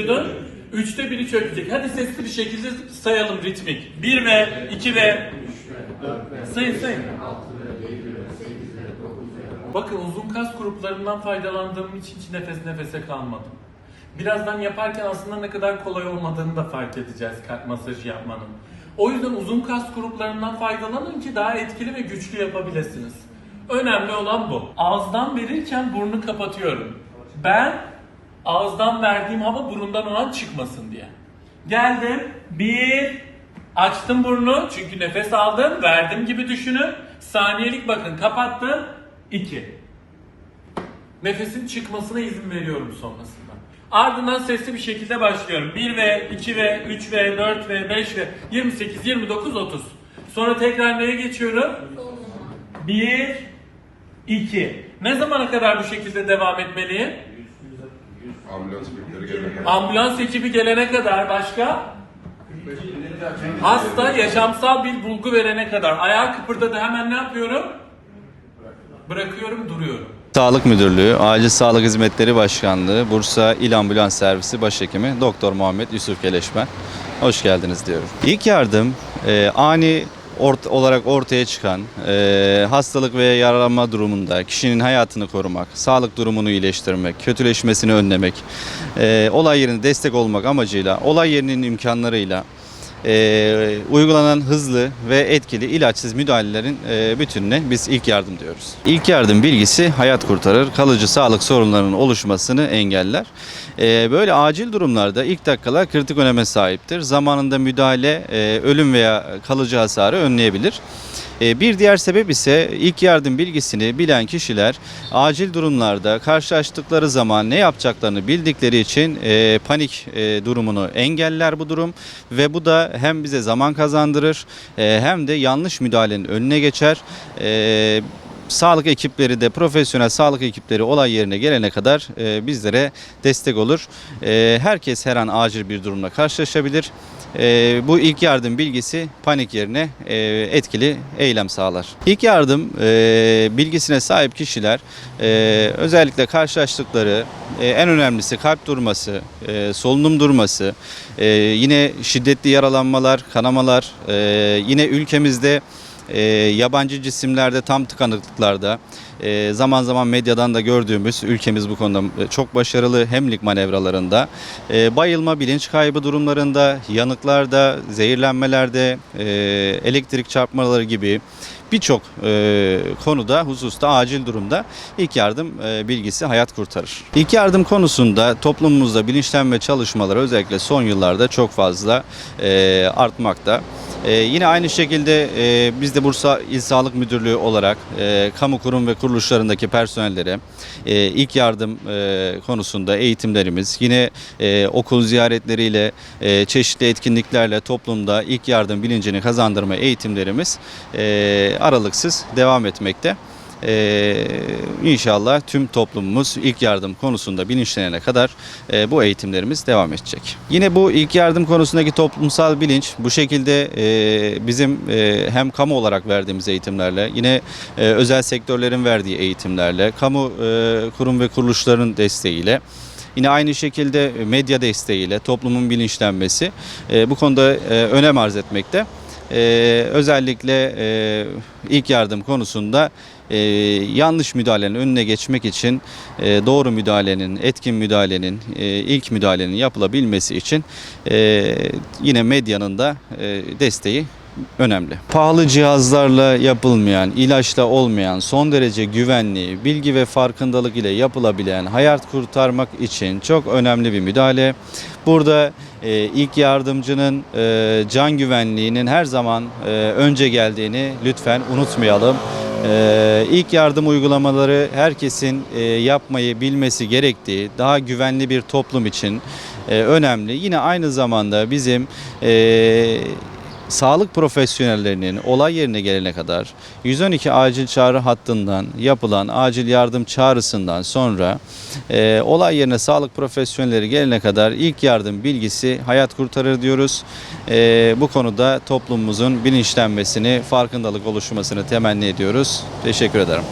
vücudun 1/3 çökecek. Hadi sesli bir şekilde sayalım ritmik. 1 ve 2 ve sayın. Bakın uzun kas gruplarından faydalandığım için hiç nefes nefese kalmadım. Birazdan yaparken aslında ne kadar kolay olmadığını da fark edeceğiz kalp masajı yapmanın. O yüzden uzun kas gruplarından faydalanın ki daha etkili ve güçlü yapabilirsiniz. Önemli olan bu. Ağızdan verirken burnu kapatıyorum. Ben ağızdan verdiğim hava burundan o an çıkmasın diye. Geldim. 1. Açtım burnu çünkü nefes aldım. Verdim gibi düşünün. Saniyelik bakın kapattım. 2. Nefesin çıkmasına izin veriyorum sonrasında. Ardından sesli bir şekilde başlıyorum. 1 ve 2 ve 3 ve 4 ve 5 ve 28, 29, 30. Sonra tekrar neye geçiyorum? 1, 2. Ne zamana kadar bu şekilde devam etmeliyim? Ambulans ekibi gelene kadar. Başka? Hasta yaşamsal bir bulgu verene kadar. Ayağı kıpırdadı, hemen ne yapıyorum? Bırakıyorum, duruyorum. Sağlık Müdürlüğü, Acil Sağlık Hizmetleri Başkanlığı, Bursa İl Ambulans Servisi Başhekimi Doktor Muhammed Yusuf Keleşmen. Hoş geldiniz diyorum. İlk yardım ani olarak ortaya çıkan hastalık veya yaralanma durumunda kişinin hayatını korumak, sağlık durumunu iyileştirmek, kötüleşmesini önlemek, olay yerine destek olmak amacıyla, olay yerinin imkanlarıyla uygulanan hızlı ve etkili ilaçsız müdahalelerin bütününe biz ilk yardım diyoruz. İlk yardım bilgisi hayat kurtarır, kalıcı sağlık sorunlarının oluşmasını engeller. Böyle acil durumlarda ilk dakikalar kritik öneme sahiptir. Zamanında müdahale ölüm veya kalıcı hasarı önleyebilir. Bir diğer sebep ise ilk yardım bilgisini bilen kişiler acil durumlarda karşılaştıkları zaman ne yapacaklarını bildikleri için panik durumunu engeller bu durum ve bu da hem bize zaman kazandırır hem de yanlış müdahalenin önüne geçer. Sağlık ekipleri de profesyonel sağlık ekipleri olay yerine gelene kadar bizlere destek olur. Herkes her an acil bir durumla karşılaşabilir. Bu ilk yardım bilgisi panik yerine etkili eylem sağlar. İlk yardım bilgisine sahip kişiler özellikle karşılaştıkları en önemlisi kalp durması, solunum durması, yine şiddetli yaralanmalar, kanamalar, yine ülkemizde yabancı cisimlerde tam tıkanıklıklarda zaman zaman medyadan da gördüğümüz ülkemiz bu konuda çok başarılı hemlik manevralarında bayılma, bilinç kaybı durumlarında, yanıklarda, zehirlenmelerde, elektrik çarpmaları gibi birçok konuda, hususta acil durumda ilk yardım bilgisi hayat kurtarır. İlk yardım konusunda toplumumuzda bilinçlenme çalışmaları özellikle son yıllarda çok fazla artmakta. Yine aynı şekilde biz de Bursa İl Sağlık Müdürlüğü olarak kamu kurum ve kuruluşlarındaki personellere ilk yardım konusunda eğitimlerimiz, yine okul ziyaretleriyle, çeşitli etkinliklerle toplumda ilk yardım bilincini kazandırma eğitimlerimiz aralıksız devam etmekte. İnşallah tüm toplumumuz ilk yardım konusunda bilinçlenene kadar bu eğitimlerimiz devam edecek. Yine bu ilk yardım konusundaki toplumsal bilinç bu şekilde bizim hem kamu olarak verdiğimiz eğitimlerle, yine özel sektörlerin verdiği eğitimlerle, kamu kurum ve kuruluşların desteğiyle, yine aynı şekilde medya desteğiyle toplumun bilinçlenmesi bu konuda önem arz etmekte. Özellikle ilk yardım konusunda yanlış müdahalenin önüne geçmek için doğru müdahalenin, etkin müdahalenin, ilk müdahalenin yapılabilmesi için yine medyanın da desteği önemli. Pahalı cihazlarla yapılmayan, ilaçla olmayan, son derece güvenli, bilgi ve farkındalık ile yapılabilen, hayat kurtarmak için çok önemli bir müdahale. Burada ilk yardımcının can güvenliğinin her zaman önce geldiğini lütfen unutmayalım. İlk yardım uygulamaları herkesin yapmayı bilmesi gerektiği, daha güvenli bir toplum için önemli. Yine aynı zamanda bizim sağlık profesyonellerinin olay yerine gelene kadar 112 acil çağrı hattından yapılan acil yardım çağrısından sonra olay yerine sağlık profesyonelleri gelene kadar ilk yardım bilgisi hayat kurtarır diyoruz. Bu konuda toplumumuzun bilinçlenmesini, farkındalık oluşmasını temenni ediyoruz. Teşekkür ederim.